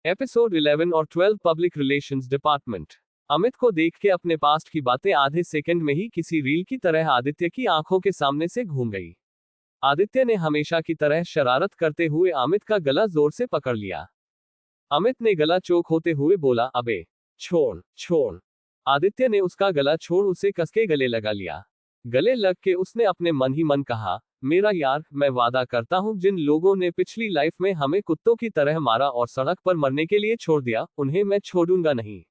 Episode 11 और 12 public relations department. Amit को देख के अपने पास्ट की बातें आधे सेकंड में ही किसी रील की तरह आदित्य की आंखों के सामने से घूम गई। आदित्य ने हमेशा की तरह शरारत करते हुए अमित का गला जोर से पकड़ लिया। अमित ने गला चोक होते हुए बोला, अबे छोड़ छोड़। आदित्य ने उसका गला छोड़ उसे कसके गले लगा लिया। गले लग के उसने अपने मन ही मन कहा, मेरा यार, मैं वादा करता हूं जिन लोगों ने पिछली लाइफ में हमें कुत्तों की तरह मारा और सड़क पर मरने के लिए छोड़ दिया, उन्हें मैं छोड़ूंगा नहीं।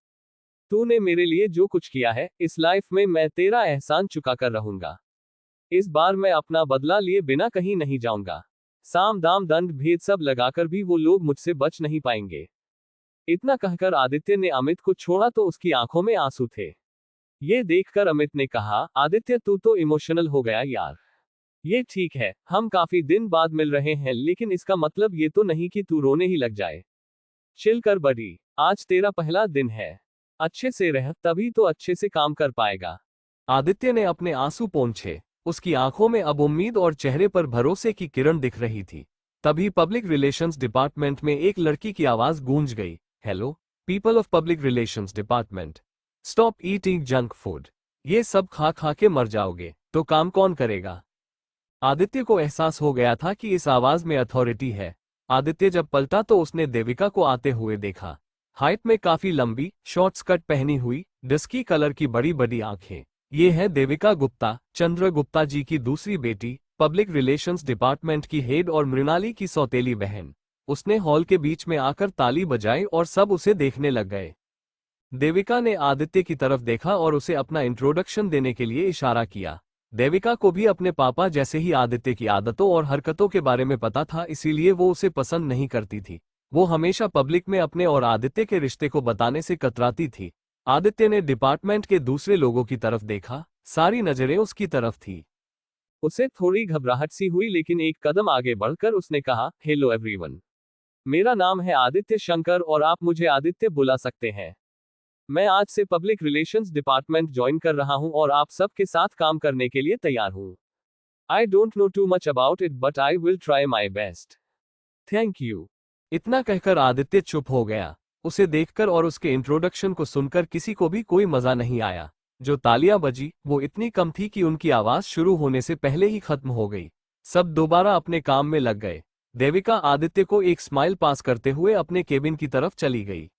तूने मेरे लिए जो कुछ किया है, इस लाइफ में मैं तेरा एहसान चुका कर रहूंगा। इस बार मैं अपना बदला लिए बिना कहीं नहीं जाऊंगा। साम दाम दंड भेद सब लगाकर भी वो लोग मुझसे बच नहीं पाएंगे। इतना कहकर आदित्य ने अमित को छोड़ा तो उसकी आंखों में आंसू थे। ये देखकर अमित ने कहा, आदित्य तू तो इमोशनल हो गया यार। ये ठीक है, हम काफी दिन बाद मिल रहे हैं, लेकिन इसका मतलब ये तो नहीं कि तू रोने ही लग जाए। चिल कर बड़ी, आज तेरा पहला दिन है। अच्छे से रह, तभी तो अच्छे से काम कर पाएगा। आदित्य ने अपने आंसू पोंछे। उसकी आंखों में अब उम्मीद और चेहरे पर भरोसे की किरण दिख रही थी। तभी पब्लिक रिलेशंस डिपार्टमेंट में एक लड़की की आवाज गूंज गई, hello people of public relations department, stop eating junk food. ये सब खा खा के मर जाओगे तो काम कौन करेगा। आदित्य को एहसास हो गया था कि इस आवाज में अथॉरिटी है। आदित्य जब पलटा तो उसने देविका को आते हुए देखा। हाइट में काफी लंबी, शॉर्ट स्कर्ट पहनी हुई, डस्की कलर की बड़ी बड़ी आंखें। ये है देविका गुप्ता, चंद्र गुप्ता जी की दूसरी बेटी, पब्लिक रिलेशंस डिपार्टमेंट की हेड और मृणाली की सौतेली बहन। उसने हॉल के बीच में आकर ताली बजाई और सब उसे देखने लग गए। देविका ने आदित्य की तरफ देखा और उसे अपना इंट्रोडक्शन देने के लिए इशारा किया। देविका को भी अपने पापा जैसे ही आदित्य की आदतों और हरकतों के बारे में पता था, इसीलिए वो उसे पसंद नहीं करती थी। वो हमेशा पब्लिक में अपने और आदित्य के रिश्ते को बताने से कतराती थी। आदित्य ने डिपार्टमेंट के दूसरे लोगों की तरफ देखा, सारी नजरें उसकी तरफ थी। उसे थोड़ी घबराहट सी हुई, लेकिन एक कदम आगे बढ़कर उसने कहा, हेलो एवरीवन, मेरा नाम है आदित्य शंकर और आप मुझे आदित्य बुला सकते हैं। मैं आज से पब्लिक रिलेशंस डिपार्टमेंट ज्वाइन कर रहा हूं और आप सब के साथ काम करने के लिए तैयार हूं। I don't know too much about it but I will try my best. Thank you. इतना कहकर आदित्य चुप हो गया। उसे देखकर और उसके इंट्रोडक्शन को सुनकर किसी को भी कोई मजा नहीं आया। जो तालियां बजी वो इतनी कम थी कि उनकी आवाज शुरू होने से पहले ही खत्म हो गई। सब दोबारा अपने काम में लग गए। देविका आदित्य को एक स्माइल पास करते हुए अपने केबिन की तरफ चली गई।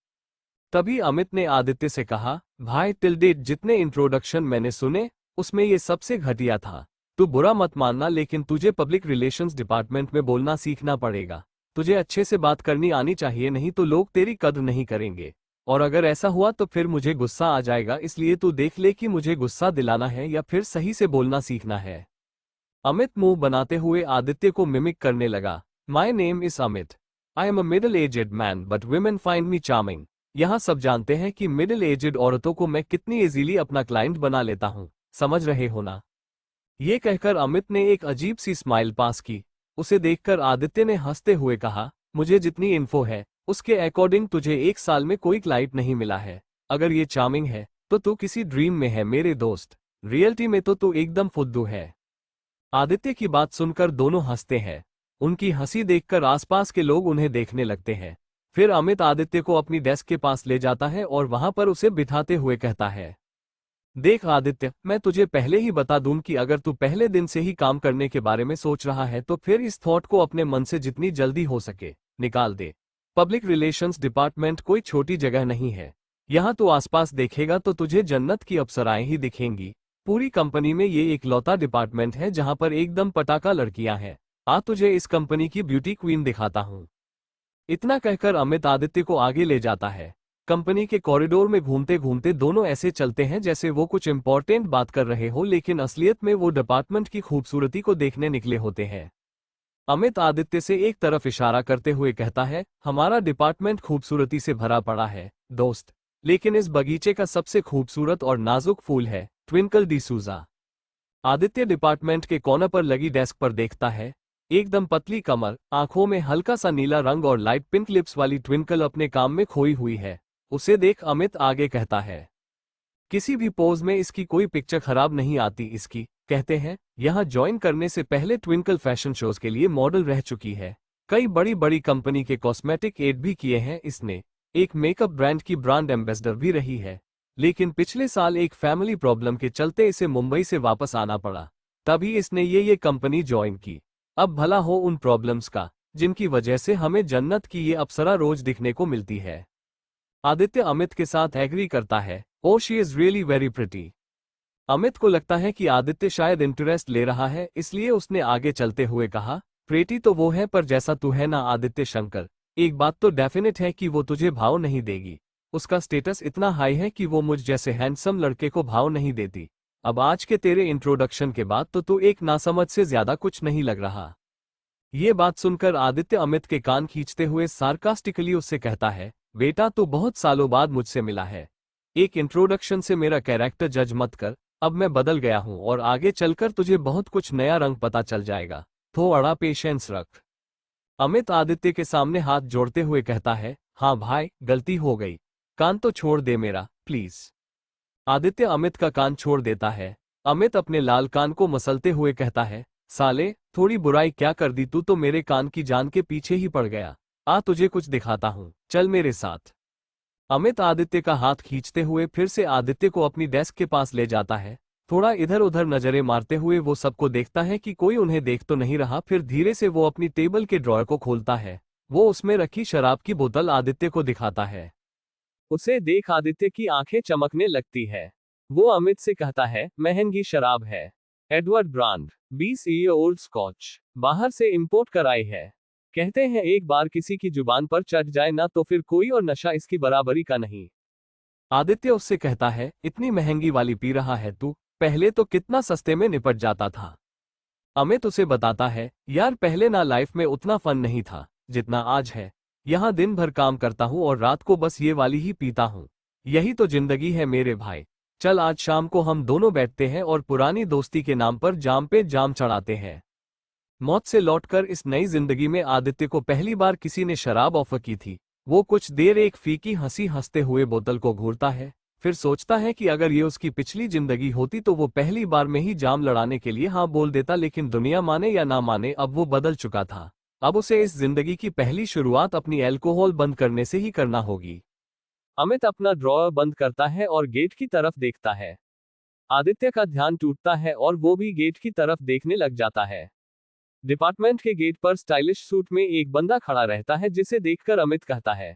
तभी अमित ने आदित्य से कहा, भाई टिल डेट जितने इंट्रोडक्शन मैंने सुने उसमें ये सबसे घटिया था। तू बुरा मत मानना, लेकिन तुझे पब्लिक रिलेशंस डिपार्टमेंट में बोलना सीखना पड़ेगा। तुझे अच्छे से बात करनी आनी चाहिए, नहीं तो लोग तेरी कद्र नहीं करेंगे। और अगर ऐसा हुआ तो फिर मुझे गुस्सा आ जाएगा, इसलिए तू देख ले कि मुझे गुस्सा दिलाना है या फिर सही से बोलना सीखना है। अमित मुंह बनाते हुए आदित्य को मिमिक करने लगा। My name is Amit. I am a middle aged man but women find me charming. यहाँ सब जानते हैं कि मिडिल एजेड औरतों को मैं कितनी इजीली अपना क्लाइंट बना लेता हूँ, समझ रहे हो ना। ये कहकर अमित ने एक अजीब सी स्माइल पास की। उसे देखकर आदित्य ने हंसते हुए कहा, मुझे जितनी इन्फो है उसके अकॉर्डिंग तुझे 1 साल में कोई क्लाइंट नहीं मिला है। अगर ये चार्मिंग है तो तू किसी ड्रीम में है मेरे दोस्त, रियलिटी में तो तू एकदम फुद्दू है। आदित्य की बात सुनकर दोनों हंसते हैं। उनकी हंसी देखकर आसपास के लोग उन्हें देखने लगते हैं। फिर अमित आदित्य को अपनी डेस्क के पास ले जाता है और वहां पर उसे बिठाते हुए कहता है, देख आदित्य, मैं तुझे पहले ही बता दूं कि अगर तू पहले दिन से ही काम करने के बारे में सोच रहा है तो फिर इस थॉट को अपने मन से जितनी जल्दी हो सके निकाल दे। पब्लिक रिलेशंस डिपार्टमेंट कोई छोटी जगह नहीं है। यहाँ तू आसपास देखेगा तो तुझे जन्नत की अप्सराएं ही दिखेंगी। पूरी कंपनी में ये इकलौता डिपार्टमेंट है जहां पर एकदम पटाखा लड़कियां हैं। आ तुझे इस कंपनी की ब्यूटी क्वीन दिखाता हूँ। इतना कहकर अमित आदित्य को आगे ले जाता है। कंपनी के कॉरिडोर में घूमते घूमते दोनों ऐसे चलते हैं जैसे वो कुछ इंपॉर्टेंट बात कर रहे हो, लेकिन असलियत में वो डिपार्टमेंट की खूबसूरती को देखने निकले होते हैं। अमित आदित्य से एक तरफ इशारा करते हुए कहता है, हमारा डिपार्टमेंट खूबसूरती से भरा पड़ा है दोस्त, लेकिन इस बगीचे का सबसे खूबसूरत और नाजुक फूल है ट्विंकल डिसूजा। आदित्य डिपार्टमेंट के कॉर्नर पर लगी डेस्क पर देखता है। एकदम पतली कमर, आंखों में हल्का सा नीला रंग और लाइट पिंक लिप्स वाली ट्विंकल अपने काम में खोई हुई है। उसे देख अमित आगे कहता है, किसी भी पोज में इसकी कोई पिक्चर खराब नहीं आती इसकी। कहते हैं यहाँ ज्वाइन करने से पहले ट्विंकल फैशन शोज के लिए मॉडल रह चुकी है। कई बड़ी बड़ी कंपनी के कॉस्मेटिक एड भी किए हैं इसने, एक मेकअप ब्रांड की ब्रांड एम्बेसडर भी रही है। लेकिन पिछले साल एक फैमिली प्रॉब्लम के चलते इसे मुंबई से वापस आना पड़ा, तभी इसने ये कंपनी ज्वाइन की। अब भला हो उन प्रॉब्लम्स का जिनकी वजह से हमें जन्नत की ये अप्सरा रोज दिखने को मिलती है। आदित्य अमित के साथ एग्री करता है, oh she is really very pretty. Amit को लगता है कि आदित्य शायद इंटरेस्ट ले रहा है, इसलिए उसने आगे चलते हुए कहा, प्रेटी तो वो है पर जैसा तू है ना आदित्य शंकर, एक बात तो डेफिनेट है कि वो तुझे भाव नहीं देगी। उसका स्टेटस इतना हाई है कि वो मुझ जैसे हैंडसम लड़के को भाव नहीं देती। अब आज के तेरे इंट्रोडक्शन के बाद तो तू एक नासमझ से ज्यादा कुछ नहीं लग रहा। ये बात सुनकर आदित्य अमित के कान खींचते हुए सार्कास्टिकली उससे कहता है, बेटा तू बहुत सालों बाद मुझसे मिला है, एक इंट्रोडक्शन से मेरा कैरेक्टर जज मत कर। अब मैं बदल गया हूं और आगे चलकर तुझे बहुत कुछ नया रंग पता चल जाएगा, थोड़ा पेशेंस रख। अमित आदित्य के सामने हाथ जोड़ते हुए कहता है, हाँ भाई गलती हो गई, कान तो छोड़ दे मेरा प्लीज। आदित्य अमित का कान छोड़ देता है। अमित अपने लाल कान को मसलते हुए कहता है, साले थोड़ी बुराई क्या कर दी, तू तो मेरे कान की जान के पीछे ही पड़ गया। आ तुझे कुछ दिखाता हूं, चल मेरे साथ। अमित आदित्य का हाथ खींचते हुए फिर से आदित्य को अपनी डेस्क के पास ले जाता है। थोड़ा इधर उधर नजरें मारते हुए वो सबको देखता है कि कोई उन्हें देख तो नहीं रहा। फिर धीरे से वो अपनी टेबल के ड्रॉअर को खोलता है। वो उसमें रखी शराब की बोतल आदित्य को दिखाता है। उसे देख आदित्य की आंखें चमकने लगती है। वो अमित से कहता है, महंगी शराब है, Edward brand, 20 year old scotch, बाहर से इंपोर्ट कराई है। कहते हैं एक बार किसी की जुबान पर चढ़ जाए ना तो फिर कोई और नशा इसकी बराबरी का नहीं। आदित्य उससे कहता है, इतनी महंगी वाली पी रहा है तू, पहले तो कितना सस्ते में निपट जाता था। अमित उसे बताता है, यार पहले ना लाइफ में उतना फन नहीं था जितना आज है। यहाँ दिन भर काम करता हूँ और रात को बस ये वाली ही पीता हूँ। यही तो जिंदगी है मेरे भाई। चल आज शाम को हम दोनों बैठते हैं और पुरानी दोस्ती के नाम पर जाम पे जाम चढ़ाते हैं। मौत से लौटकर इस नई जिंदगी में आदित्य को पहली बार किसी ने शराब ऑफर की थी। वो कुछ देर एक फीकी हंसी हंसते हुए बोतल को घूरता है, फिर सोचता है कि अगर ये उसकी पिछली जिंदगी होती तो वो पहली बार में ही जाम लड़ाने के लिए हाँ बोल देता। लेकिन दुनिया माने या ना माने अब वो बदल चुका था। अब उसे इस जिंदगी की पहली शुरुआत अपनी अल्कोहल बंद करने से ही करना होगी। अमित अपना ड्रॉअर बंद करता है और गेट की तरफ देखता है। आदित्य का ध्यान टूटता है और वो भी गेट की तरफ देखने लग जाता है। डिपार्टमेंट के गेट पर स्टाइलिश सूट में एक बंदा खड़ा रहता है, जिसे देखकर अमित कहता है,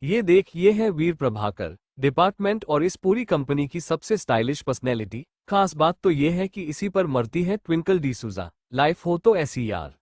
ये देख, ये है वीर प्रभाकर, डिपार्टमेंट और इस पूरी कंपनी की सबसे स्टाइलिश पर्सनैलिटी। खास बात तो ये है कि इसी पर मरती है ट्विंकल डिसूजा। लाइफ हो तो ऐसी यार।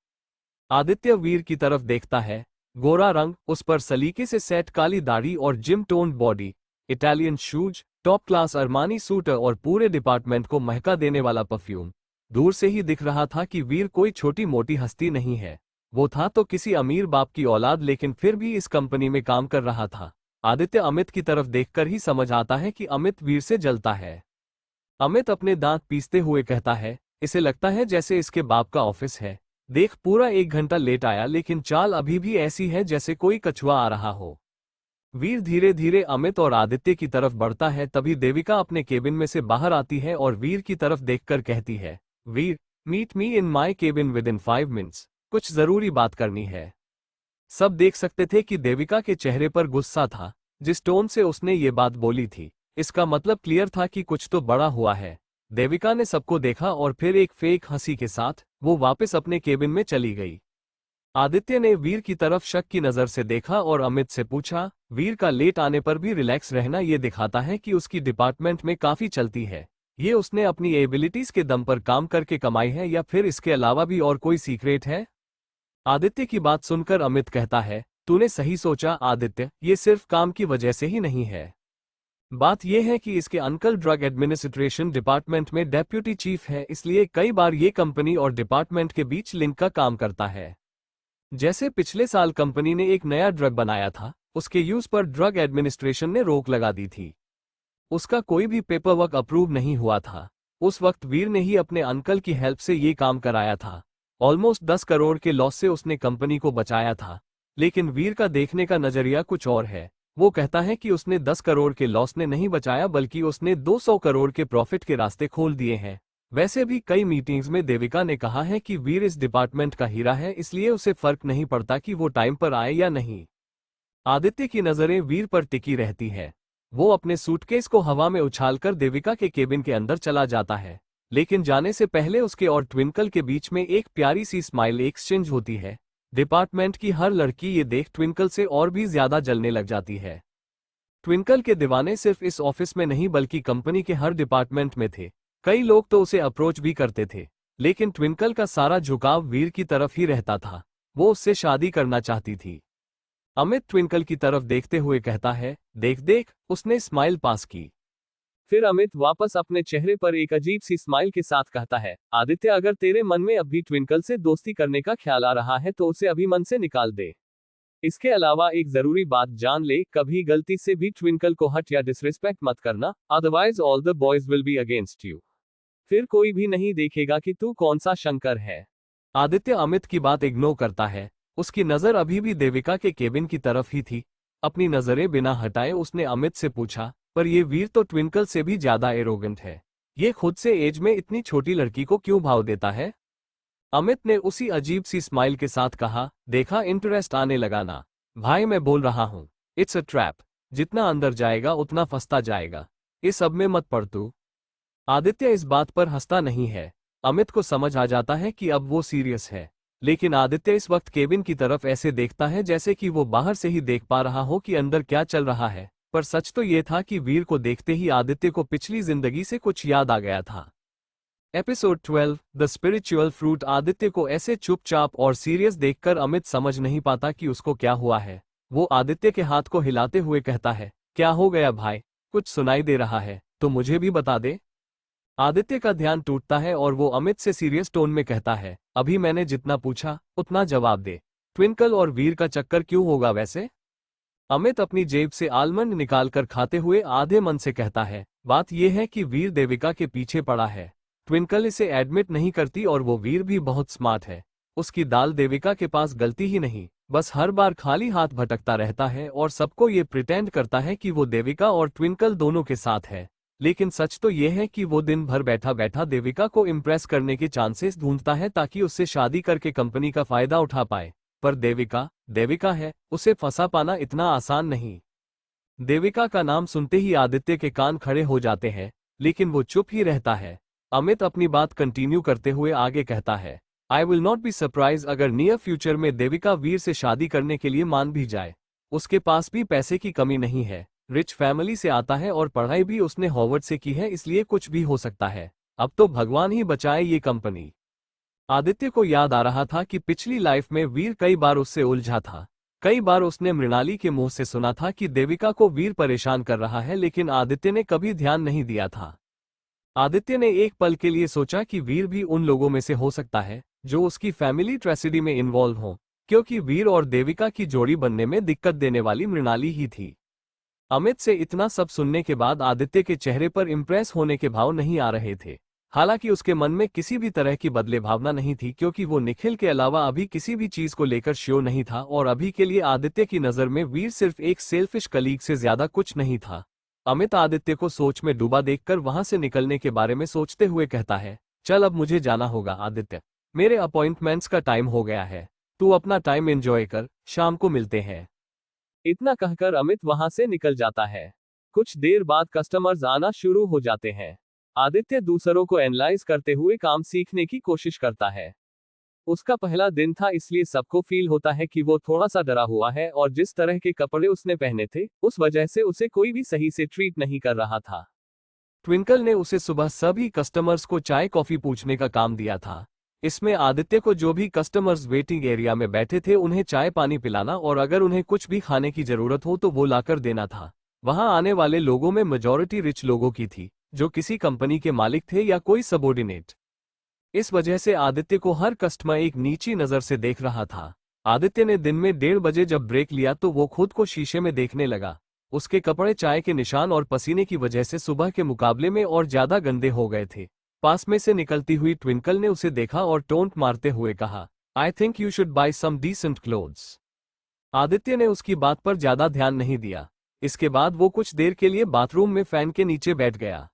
आदित्य वीर की तरफ देखता है। गोरा रंग, उस पर सलीके से सेट काली दाढ़ी और gym toned body, Italian shoes, top class Armani suit और पूरे डिपार्टमेंट को महका देने वाला परफ्यूम। दूर से ही दिख रहा था कि वीर कोई छोटी मोटी हस्ती नहीं है। वो था तो किसी अमीर बाप की औलाद, लेकिन फिर भी इस कंपनी में काम कर रहा था। आदित्य अमित की तरफ देखकर ही समझ आता है कि अमित वीर से जलता है। अमित अपने दांत पीसते हुए कहता है, इसे लगता है जैसे इसके बाप का ऑफिस है। देख, पूरा 1 घंटा लेट आया लेकिन चाल अभी भी ऐसी है जैसे कोई कछुआ आ रहा हो। वीर धीरे धीरे अमित और आदित्य की तरफ बढ़ता है। तभी देविका अपने केबिन में से बाहर आती है और वीर की तरफ देखकर कहती है, Veer, meet me in my cabin within 5 minutes, कुछ जरूरी बात करनी है। सब देख सकते थे कि देविका के चेहरे पर गुस्सा था। जिस टोन से उसने ये बात बोली थी, इसका मतलब क्लियर था कि कुछ तो बड़ा हुआ है। देविका ने सबको देखा और फिर एक फेक हंसी के साथ वो वापस अपने केबिन में चली गई। आदित्य ने वीर की तरफ शक की नजर से देखा और अमित से पूछा, वीर का लेट आने पर भी रिलैक्स रहना ये दिखाता है कि उसकी डिपार्टमेंट में काफी चलती है। ये उसने अपनी एबिलिटीज के दम पर काम करके कमाई है या फिर इसके अलावा भी और कोई सीक्रेट है? आदित्य की बात सुनकर अमित कहता है, तूने सही सोचा आदित्य, ये सिर्फ काम की वजह से ही नहीं है। बात यह है कि इसके अंकल ड्रग एडमिनिस्ट्रेशन डिपार्टमेंट में डेप्यूटी चीफ है, इसलिए कई बार ये कंपनी और डिपार्टमेंट के बीच लिंक का काम करता है। जैसे पिछले साल कंपनी ने एक नया ड्रग बनाया था, उसके यूज पर ड्रग एडमिनिस्ट्रेशन ने रोक लगा दी थी। उसका कोई भी पेपर वर्क अप्रूव नहीं हुआ था। उस वक्त वीर ने ही अपने अंकल की हेल्प से ये काम कराया था। ऑलमोस्ट 10 करोड़ के लॉस से उसने कंपनी को बचाया था। लेकिन वीर का देखने का नजरिया कुछ और है। वो कहता है कि उसने 10 करोड़ के लॉस ने नहीं बचाया, बल्कि उसने 200 करोड़ के प्रॉफिट के रास्ते खोल दिए हैं। वैसे भी कई मीटिंग्स में देविका ने कहा है कि वीर इस डिपार्टमेंट का हीरा है, इसलिए उसे फर्क नहीं पड़ता कि वो टाइम पर आए या नहीं। आदित्य की नजरें वीर पर टिकी रहती है। वो अपने सूटकेस को हवा में उछालकर देविका के केबिन के अंदर चला जाता है, लेकिन जाने से पहले उसके और ट्विंकल के बीच में एक प्यारी सी स्माइल एक्सचेंज होती है। डिपार्टमेंट की हर लड़की ये देख ट्विंकल से और भी ज्यादा जलने लग जाती है। ट्विंकल के दीवाने सिर्फ इस ऑफिस में नहीं बल्कि कंपनी के हर डिपार्टमेंट में थे। कई लोग तो उसे अप्रोच भी करते थे, लेकिन ट्विंकल का सारा झुकाव वीर की तरफ ही रहता था। वो उससे शादी करना चाहती थी। अमित ट्विंकल की तरफ देखते हुए कहता है, देख देख, उसने स्माइल पास की। फिर अमित वापस अपने चेहरे पर एक अजीब सी स्माइल के साथ कहता है, आदित्य अगर तेरे मन में अभी ट्विंकल से दोस्ती करने का ख्याल आ रहा है तो उसे अभी मन से निकाल दे। इसके अलावा एक जरूरी बात जान ले, कभी गलती से भी ट्विंकल को हट या डिसरिस्पेक्ट मत करना, otherwise all the boys will be against you. फिर कोई भी नहीं देखेगा कि तू कौन सा शंकर है। आदित्य अमित की बात इग्नोर करता है। उसकी नजर अभी भी देविका के केबिन की तरफ ही थी। अपनी नजरें बिना हटाए उसने अमित से पूछा, पर ये वीर तो ट्विंकल से भी ज्यादा एरोगेंट है। ये खुद से एज में इतनी छोटी लड़की को क्यों भाव देता है? अमित ने उसी अजीब सी स्माइल के साथ कहा, देखा इंटरेस्ट आने लगा ना? भाई मैं बोल रहा हूं, इट्स अ ट्रैप। जितना अंदर जाएगा उतना फंसता जाएगा। इस सब में मत पड़ तू। आदित्य इस बात पर हंसता नहीं है। अमित को समझ आ जाता है कि अब वो सीरियस है, लेकिन आदित्य इस वक्त केबिन की तरफ ऐसे देखता है जैसे कि वो बाहर से ही देख पा रहा हो कि अंदर क्या चल रहा है। पर सच तो ये था कि वीर को देखते ही आदित्य को पिछली जिंदगी से कुछ याद आ गया था। Episode 12 the spiritual fruit. Aditya को ऐसे चुपचाप और सीरियस देखकर अमित समझ नहीं पाता कि उसको क्या हुआ है। वो आदित्य के हाथ को हिलाते हुए कहता है, क्या हो गया भाई? कुछ सुनाई दे रहा है तो मुझे भी बता दे। आदित्य का ध्यान टूटता है और वो अमित से सीरियस टोन में कहता है, अभी मैंने जितना पूछा उतना जवाब दे। ट्विंकल और वीर का चक्कर क्यों होगा वैसे? अमित अपनी जेब से आलमंड निकालकर खाते हुए आधे मन से कहता है, बात यह है कि वीर देविका के पीछे पड़ा है। ट्विंकल इसे एडमिट नहीं करती और वो वीर भी बहुत स्मार्ट है। उसकी दाल देविका के पास गलती ही नहीं, बस हर बार खाली हाथ भटकता रहता है और सबको ये प्रिटेंड करता है कि वो देविका और ट्विंकल दोनों के साथ है। लेकिन सच तो यह है कि वो दिन भर बैठा बैठा देविका को इम्प्रेस करने के चांसेस ढूंढता है ताकि उससे शादी करके कंपनी का फायदा उठा पाए। पर देविका देविका है, उसे फंसा पाना इतना आसान नहीं। देविका का नाम सुनते ही आदित्य के कान खड़े हो जाते हैं, लेकिन वो चुप ही रहता है। अमित अपनी बात कंटिन्यू करते हुए आगे कहता है, I will not be surprise अगर नियर फ्यूचर में देविका वीर से शादी करने के लिए मान भी जाए। उसके पास भी पैसे की कमी नहीं है, रिच फैमिली से आता है और पढ़ाई भी उसने हॉवर्ड से की है, इसलिए कुछ भी हो सकता है। अब तो भगवान ही बचाए ये कंपनी। आदित्य को याद आ रहा था कि पिछली लाइफ में वीर कई बार उससे उलझा था। कई बार उसने मृणाली के मुंह से सुना था कि देविका को वीर परेशान कर रहा है, लेकिन आदित्य ने कभी ध्यान नहीं दिया था। आदित्य ने एक पल के लिए सोचा कि वीर भी उन लोगों में से हो सकता है जो उसकी फैमिली ट्रेजेडी में इन्वॉल्व हो, क्योंकि वीर और देविका की जोड़ी बनने में दिक्कत देने वाली मृणाली ही थी। अमित से इतना सब सुनने के बाद आदित्य के चेहरे पर इम्प्रेस होने के भाव नहीं आ रहे थे। हालांकि उसके मन में किसी भी तरह की बदले भावना नहीं थी, क्योंकि वो निखिल के अलावा अभी किसी भी चीज को लेकर श्योर नहीं था और अभी के लिए आदित्य की नजर में वीर सिर्फ एक सेल्फिश कलीग से ज्यादा कुछ नहीं था। अमित आदित्य को सोच में डूबा देखकर वहां से निकलने के बारे में सोचते हुए कहता है, चल अब मुझे जाना होगा आदित्य, मेरे अपॉइंटमेंट्स का टाइम हो गया है। तू अपना टाइम एंजॉय कर, शाम को मिलते हैं। इतना कहकर अमित वहां से निकल जाता है। कुछ देर बाद कस्टमर्स आना शुरू हो जाते हैं। आदित्य दूसरों को एनालाइज करते हुए काम सीखने की कोशिश करता है। उसका पहला दिन था, इसलिए सबको फील होता है कि वो थोड़ा सा डरा हुआ है और जिस तरह के कपड़े उसने पहने थे उस वजह से उसे कोई भी सही से ट्रीट नहीं कर रहा था। ट्विंकल ने उसे सुबह सभी कस्टमर्स को चाय कॉफी पूछने का काम दिया था। इसमें आदित्य को जो भी कस्टमर्स वेटिंग एरिया में बैठे थे उन्हें चाय पानी पिलाना और अगर उन्हें कुछ भी खाने की जरूरत हो तो वो लाकर देना था। वहां आने वाले लोगों में मेजॉरिटी रिच लोगों की थी, जो किसी कंपनी के मालिक थे या कोई सबॉर्डिनेट। इस वजह से आदित्य को हर कस्टमर एक नीची नजर से देख रहा था। आदित्य ने दिन में 1:30 बजे जब ब्रेक लिया तो वो खुद को शीशे में देखने लगा। उसके कपड़े चाय के निशान और पसीने की वजह से सुबह के मुकाबले में और ज्यादा गंदे हो गए थे। पास में से निकलती हुई ट्विंकल ने उसे देखा और टोंट मारते हुए कहा, I think you should buy some decent clothes. Aditya ने उसकी बात पर ज्यादा ध्यान नहीं दिया। इसके बाद वो कुछ देर के लिए बाथरूम में फैन के नीचे बैठ गया।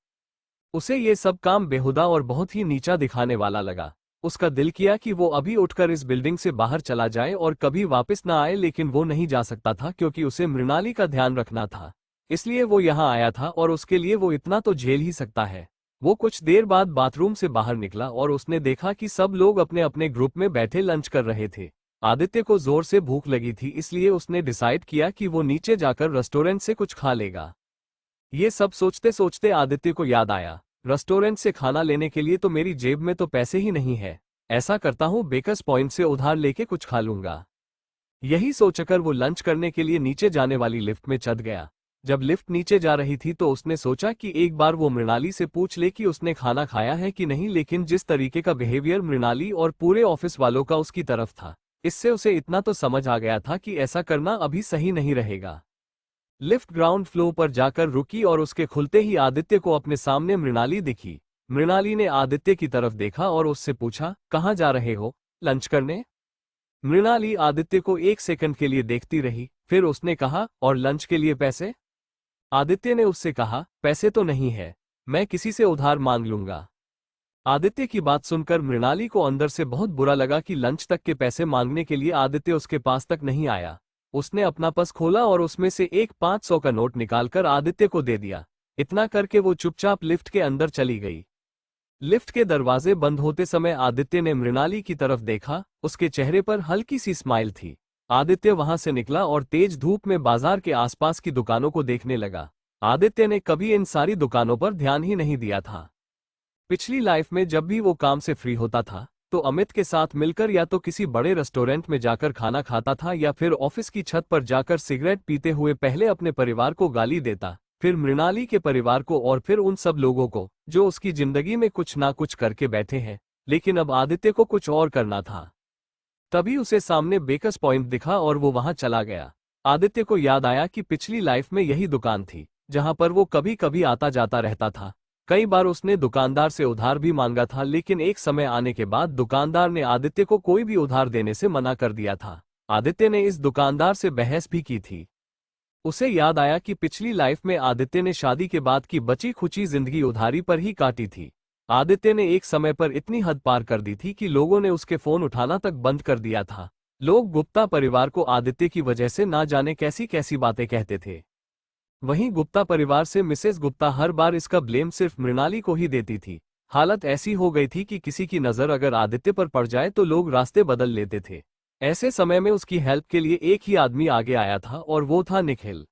उसे ये सब काम बेहुदा और बहुत ही नीचा दिखाने वाला लगा। उसका दिल किया कि वो अभी उठकर इस बिल्डिंग से बाहर चला जाए और कभी वापस ना आए, लेकिन वो नहीं जा सकता था क्योंकि उसे मृणाली का ध्यान रखना था। इसलिए वो यहाँ आया था और उसके लिए वो इतना तो झेल ही सकता है। वो कुछ देर बाद बाथरूम से बाहर निकला और उसने देखा कि सब लोग अपने अपने ग्रुप में बैठे लंच कर रहे थे। आदित्य को जोर से भूख लगी थी, इसलिए उसने डिसाइड किया कि वो नीचे जाकर रेस्टोरेंट से कुछ खा लेगा। ये सब सोचते सोचते आदित्य को याद आया, रेस्टोरेंट से खाना लेने के लिए तो मेरी जेब में तो पैसे ही नहीं है। ऐसा करता हूँ, बेकर्स पॉइंट से उधार लेके कुछ खा लूंगा। यही सोचकर वो लंच करने के लिए नीचे जाने वाली लिफ्ट में चढ़ गया। जब लिफ्ट नीचे जा रही थी तो उसने सोचा कि एक बार वो मृणाली से पूछ ले कि उसने खाना खाया है कि नहीं, लेकिन जिस तरीके का बिहेवियर मृणाली और पूरे ऑफिस वालों का उसकी तरफ था, इससे उसे इतना तो समझ आ गया था कि ऐसा करना अभी सही नहीं रहेगा। लिफ्ट ग्राउंड फ्लोर पर जाकर रुकी और उसके खुलते ही आदित्य को अपने सामने मृणाली दिखी। मृणाली ने आदित्य की तरफ देखा और उससे पूछा, कहाँ जा रहे हो? लंच करने? मृणाली आदित्य को एक सेकंड के लिए देखती रही, फिर उसने कहा, और लंच के लिए पैसे? आदित्य ने उससे कहा, पैसे तो नहीं है, मैं किसी से उधार मांग लूंगा। आदित्य की बात सुनकर मृणाली को अंदर से बहुत बुरा लगा कि लंच तक के पैसे मांगने के लिए आदित्य उसके पास तक नहीं आया। उसने अपना पर्स खोला और उसमें से एक 500 का नोट निकालकर आदित्य को दे दिया। इतना करके वो चुपचाप लिफ्ट के अंदर चली गई। लिफ्ट के दरवाजे बंद होते समय आदित्य ने मृणाली की तरफ देखा, उसके चेहरे पर हल्की सी स्माइल थी। आदित्य वहां से निकला और तेज धूप में बाजार के आसपास की दुकानों को देखने लगा। आदित्य ने कभी इन सारी दुकानों पर ध्यान ही नहीं दिया था। पिछली लाइफ में जब भी वो काम से फ्री होता था तो अमित के साथ मिलकर या तो किसी बड़े रेस्टोरेंट में जाकर खाना खाता था या फिर ऑफिस की छत पर जाकर सिगरेट पीते हुए पहले अपने परिवार को गाली देता, फिर मृणाली के परिवार को और फिर उन सब लोगों को जो उसकी जिंदगी में कुछ ना कुछ करके बैठे हैं। लेकिन अब आदित्य को कुछ और करना था। तभी उसे सामने बेकर्स पॉइंट दिखा और वो वहां चला गया। आदित्य को याद आया कि पिछली लाइफ में यही दुकान थी जहां पर वो कभी कभी आता जाता रहता था। कई बार उसने दुकानदार से उधार भी मांगा था, लेकिन एक समय आने के बाद दुकानदार ने आदित्य को कोई भी उधार देने से मना कर दिया था। आदित्य ने इस दुकानदार से बहस भी की थी। उसे याद आया कि पिछली लाइफ में आदित्य ने शादी के बाद की बची खुची जिंदगी उधारी पर ही काटी थी। आदित्य ने एक समय पर इतनी हद पार कर दी थी कि लोगों ने उसके फोन उठाना तक बंद कर दिया था। लोग गुप्ता परिवार को आदित्य की वजह से ना जाने कैसी कैसी बातें कहते थे। वहीं गुप्ता परिवार से मिसेस गुप्ता हर बार इसका ब्लेम सिर्फ मृणाली को ही देती थी। हालत ऐसी हो गई थी कि किसी की नजर अगर आदित्य पर पड़ जाए तो लोग रास्ते बदल लेते थे। ऐसे समय में उसकी हेल्प के लिए एक ही आदमी आगे आया था और वो था निखिल।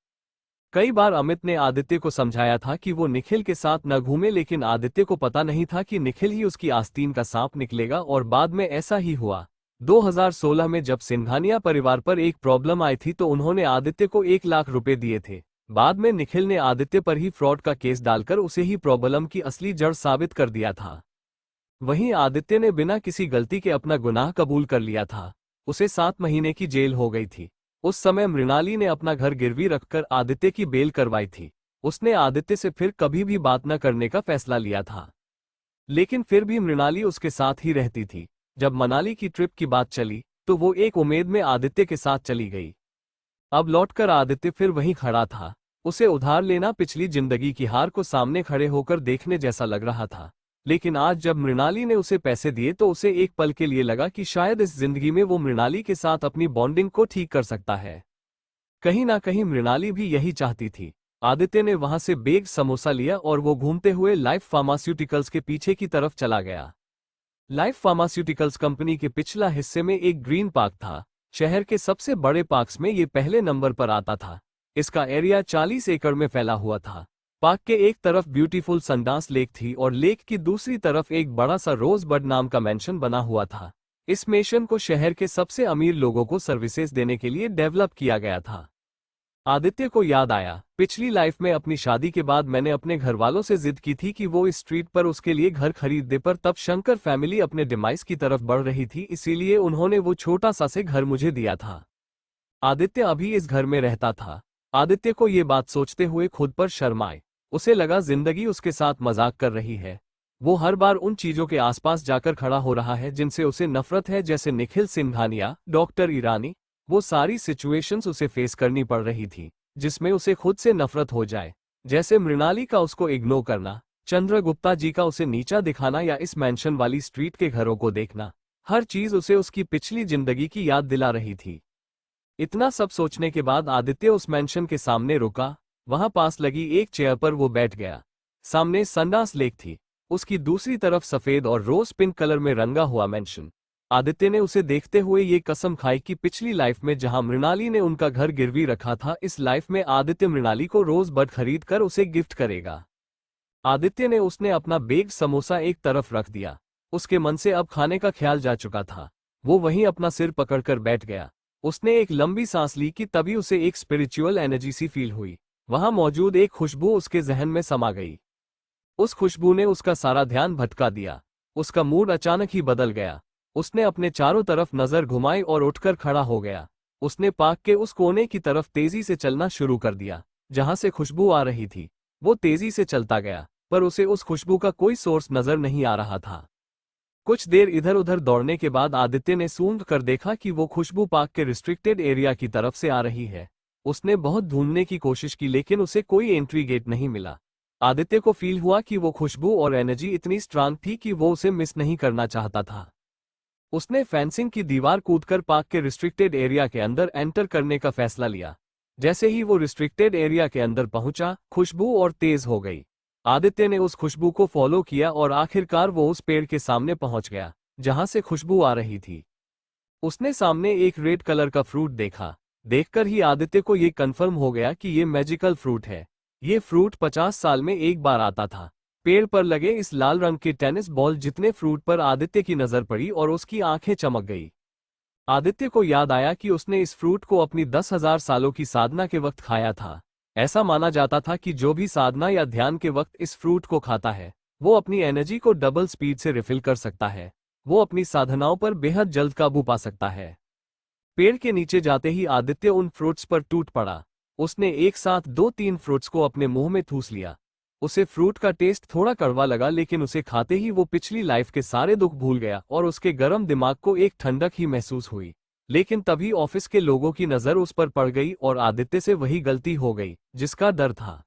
कई बार अमित ने आदित्य को समझाया था कि वो निखिल के साथ न घूमे, लेकिन आदित्य को पता नहीं था कि निखिल ही उसकी आस्तीन का सांप निकलेगा, और बाद में ऐसा ही हुआ। 2016 में जब सिंघानिया परिवार पर एक प्रॉब्लम आई थी तो उन्होंने आदित्य को 1 लाख रुपए दिए थे। बाद में निखिल ने आदित्य पर ही फ्रॉड का केस डालकर उसे ही प्रॉब्लम की असली जड़ साबित कर दिया था। वहीं आदित्य ने बिना किसी गलती के अपना गुनाह कबूल कर लिया था। उसे 7 महीने की जेल हो गई थी। उस समय मृणाली ने अपना घर गिरवी रखकर आदित्य की बेल करवाई थी। उसने आदित्य से फिर कभी भी बात न करने का फैसला लिया था, लेकिन फिर भी मृणाली उसके साथ ही रहती थी। जब मनाली की ट्रिप की बात चली तो वो एक उम्मीद में आदित्य के साथ चली गई। अब लौटकर आदित्य फिर वहीं खड़ा था। उसे उधार लेना पिछली जिंदगी की हार को सामने खड़े होकर देखने जैसा लग रहा था। लेकिन आज जब मृणाली ने उसे पैसे दिए तो उसे एक पल के लिए लगा कि शायद इस जिंदगी में वो मृणाली के साथ अपनी बॉन्डिंग को ठीक कर सकता है। कहीं ना कहीं मृणाली भी यही चाहती थी। आदित्य ने वहां से बेग समोसा लिया और वो घूमते हुए लाइफ फार्मास्यूटिकल्स के पीछे की तरफ चला गया। लाइफ फार्मास्यूटिकल्स कंपनी के पिछला हिस्से में एक ग्रीन पार्क था। शहर के सबसे बड़े पार्क्स में ये पहले नंबर पर आता था। इसका एरिया 40 एकड़ में फैला हुआ था। पार्क के एक तरफ ब्यूटीफुल सनडांस लेक थी और लेक की दूसरी तरफ एक बड़ा सा रोजबड नाम का मेंशन बना हुआ था। इस मेंशन को शहर के सबसे अमीर लोगों को सर्विसेज देने के लिए डेवलप किया गया था। आदित्य को याद आया, पिछली लाइफ में अपनी शादी के बाद मैंने अपने घर वालों से जिद की थी कि वो इस स्ट्रीट पर उसके लिए घर खरीद दे, पर तब शंकर फैमिली अपने डिमाइस की तरफ बढ़ रही थी, इसीलिए उन्होंने वो छोटा सा से घर मुझे दिया था। आदित्य अभी इस घर में रहता था। आदित्य को ये बात सोचते हुए खुद पर शर्म आई। उसे लगा जिंदगी उसके साथ मजाक कर रही है। वो हर बार उन चीजों के आसपास जाकर खड़ा हो रहा है जिनसे उसे नफरत है, जैसे निखिल सिंघानिया, डॉक्टर ईरानी। वो सारी सिचुएशंस उसे फेस करनी पड़ रही थी जिसमें उसे खुद से नफरत हो जाए, जैसे मृणाली का उसको इग्नोर करना, चंद्रगुप्ता जी का उसे नीचा दिखाना या इस मैंशन वाली स्ट्रीट के घरों को देखना, हर चीज उसे उसकी पिछली जिंदगी की याद दिला रही थी। इतना सब सोचने के बाद आदित्य उस मैंशन के सामने रुका। वहां पास लगी एक चेयर पर वो बैठ गया। सामने संडास लेक थी, उसकी दूसरी तरफ सफेद और रोज पिंक कलर में रंगा हुआ मैंशन। आदित्य ने उसे देखते हुए ये कसम खाई कि पिछली लाइफ में जहां मृणाली ने उनका घर गिरवी रखा था, इस लाइफ में आदित्य मृणाली को रोज बड खरीद कर उसे गिफ्ट करेगा। आदित्य ने उसने अपना बेग समोसा एक तरफ रख दिया। उसके मन से अब खाने का ख्याल जा चुका था। वो वहीं अपना सिर पकड़कर बैठ गया। उसने एक लंबी सांस ली कि तभी उसे एक स्पिरिचुअल एनर्जी सी फील हुई। वहां मौजूद एक खुशबू उसके जहन में समा गई। उस खुशबू ने उसका सारा ध्यान भटका दिया। उसका मूड अचानक ही बदल गया। उसने अपने चारों तरफ नजर घुमाई और उठकर खड़ा हो गया। उसने पार्क के उस कोने की तरफ तेजी से चलना शुरू कर दिया जहां से खुशबू आ रही थी। वो तेजी से चलता गया, पर उसे उस खुशबू का कोई सोर्स नजर नहीं आ रहा था। कुछ देर इधर उधर दौड़ने के बाद आदित्य ने सूंघ कर देखा कि वो खुशबू पार्क के रिस्ट्रिक्टेड एरिया की तरफ से आ रही है। उसने बहुत ढूंढने की कोशिश की लेकिन उसे कोई एंट्री गेट नहीं मिला। आदित्य को फील हुआ कि वो खुशबू और एनर्जी इतनी स्ट्रांग थी कि वो उसे मिस नहीं करना चाहता था। उसने फेंसिंग की दीवार कूदकर पार्क के रिस्ट्रिक्टेड एरिया के अंदर एंटर करने का फैसला लिया। जैसे ही वो रिस्ट्रिक्टेड एरिया के अंदर पहुंचा, खुशबू और तेज हो गई। आदित्य ने उस खुशबू को फॉलो किया और आखिरकार वो उस पेड़ के सामने पहुंच गया जहां से खुशबू आ रही थी। उसने सामने एक रेड कलर का फ्रूट देखा। देखकर ही आदित्य को ये कंफर्म हो गया कि ये मैजिकल फ्रूट है। ये फ्रूट 50 साल में एक बार आता था। पेड़ पर लगे इस लाल रंग के टेनिस बॉल जितने फ्रूट पर आदित्य की नजर पड़ी और उसकी आंखें चमक गई। आदित्य को याद आया कि उसने इस फ्रूट को अपनी 10,000 सालों की साधना के वक्त खाया था। ऐसा माना जाता था कि जो भी साधना या ध्यान के वक्त इस फ्रूट को खाता है, वो अपनी एनर्जी को डबल स्पीड से रिफिल कर सकता है। वो अपनी साधनाओं पर बेहद जल्द काबू पा सकता है। पेड़ के नीचे जाते ही आदित्य उन फ्रूट्स पर टूट पड़ा। उसने एक साथ 2-3 फ्रूट्स को अपने मुंह में ठूस लिया। उसे फ्रूट का टेस्ट थोड़ा कड़वा लगा लेकिन उसे खाते ही वो पिछली लाइफ के सारे दुख भूल गया और उसके गर्म दिमाग को एक ठंडक ही महसूस हुई। लेकिन तभी ऑफिस के लोगों की नजर उस पर पड़ गई और आदित्य से वही गलती हो गई जिसका डर था।